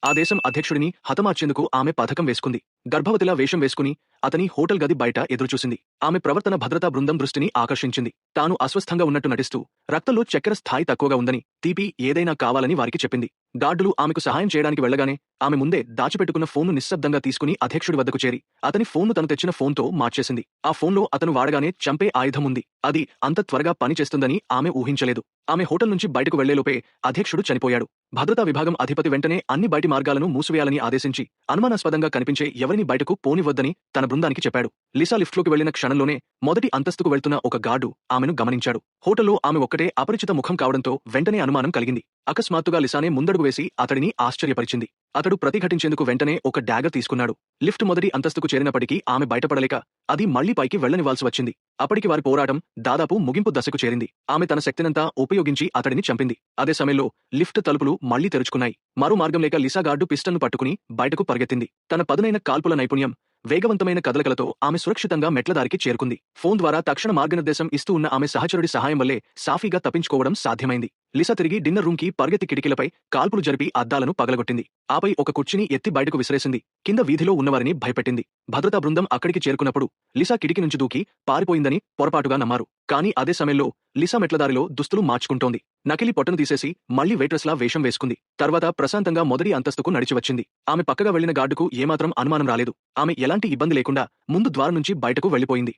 ఆ దేశం అధ్యక్షుడిని హతమార్చేందుకు ఆమె పథకం వేసుకుంది. గర్భవతిలా వేషం వేసుకుని అతని హోటల్ గది బయట ఎదురుచూసింది. ఆమె ప్రవర్తన భద్రతా బృందం దృష్టిని ఆకర్షించింది. తాను అస్వస్థంగా ఉన్నట్టు నటిస్తూ రక్తంలో చక్కెర స్థాయి తక్కువగా ఉందని, తీపి ఏదైనా కావాలని వారికి చెప్పింది. గార్డులు ఆమెకు సహాయం చేయడానికి వెళ్లగానే ఆమె ముందే దాచిపెట్టుకున్న ఫోన్ను నిశ్శబ్దంగా తీసుకుని అధ్యక్షుడి వద్దకు చేరి అతని ఫోన్ను తను తెచ్చిన ఫోన్తో మార్చేసింది. ఆ ఫోన్లో అతను వాడగానే చంపే ఆయుధం ఉంది. అది అంత త్వరగా పని చేస్తుందని ఆమె ఊహించలేదు. ఆమె హోటల్ నుంచి బయటకు వెళ్లేలోపే అధ్యక్షుడు చనిపోయాడు. భద్రతా విభాగం అధిపతి వెంటనే అన్ని బయటి మార్గాలను మూసివేయాలని ఆదేశించి అనుమానాస్పదంగా కనిపించే ఎవరిని బయటకు పోనివద్దని తన బృందానికి చెప్పాడు. లిసా లిఫ్ట్లోకి వెళ్లిన క్షణంలోనే మొదటి అంతస్తుకు వెళ్తున్న ఒక గార్డు ఆమెను గమనించాడు. హోటల్లో ఆమె ఒక్కటే అపరిచిత ముఖం కావడంతో వెంటనే అనుమానం కలిగింది. అకస్మాత్తుగా లిసానే ముందడుగు వేసి అతడిని ఆశ్చర్యపరిచింది. అతడు ప్రతిఘటించేందుకు వెంటనే ఒక డాగర్ తీసుకున్నాడు. లిఫ్ట్ మొదటి అంతస్తుకు చేరినప్పటికీ ఆమె బయటపడలేక అది మళ్లీ పైకి వెళ్లనివ్వాల్సి వచ్చింది. అప్పటికి వారి పోరాటం దాదాపు ముగింపు దశకు చేరింది. ఆమె తన శక్తినంతా ఉపయోగించి అతడిని చంపింది. అదే సమయంలో లిఫ్ట్ తలుపులు మళ్లీ తెరుచుకున్నాయి. మరో మార్గం లేక లిసా గార్డు పిస్టన్ను పట్టుకుని బయటకు పరిగెత్తింది. తన పదునైన కాల్పుల నైపుణ్యం, వేగవంతమైన కదలికలతో ఆమె సురక్షితంగా మెట్లదారికి చేరుకుంది. ఫోన్ ద్వారా తక్షణ మార్గనిర్దేశం ఇస్తూ ఉన్న ఆమె సహచరుడి సహాయం వల్లే సాఫీగా తప్పించుకోవడం సాధ్యమైంది. లిసా తిరిగి డిన్నర్ రూమ్ కి పరిగెత్తి కిటికీలపై కాల్పులు జరిపి అద్దాలను పగలగొట్టింది. ఆపై ఒక కుర్చీని ఎత్తి బయటకు విసిరేసింది. కింద వీధిలో ఉన్నవారిని భయపెట్టింది. భద్రతా బృందం అక్కడికి చేరుకున్నప్పుడు లిసా కిటికీ నుంచి దూకి పారిపోయిందని పొరపాటుగా నమ్మారు. కానీ అదే సమయంలో లిసా మెట్లదారిలో దుస్తులు మార్చుకుంటోంది. నకిలీ పొట్టను తీసేసి మళ్లీ వెయిట్రెస్లా వేషం వేసుకుంది. తర్వాత ప్రశాంతంగా మొదటి అంతస్తుకు నడిచి వచ్చింది. ఆమె పక్కగా వెళ్లిన గార్డుకు ఏమాత్రం అనుమానం రాలేదు. ఆమె ఎలాంటి ఇబ్బంది లేకుండా ముందు ద్వారం నుంచి బయటకు వెళ్లిపోయింది.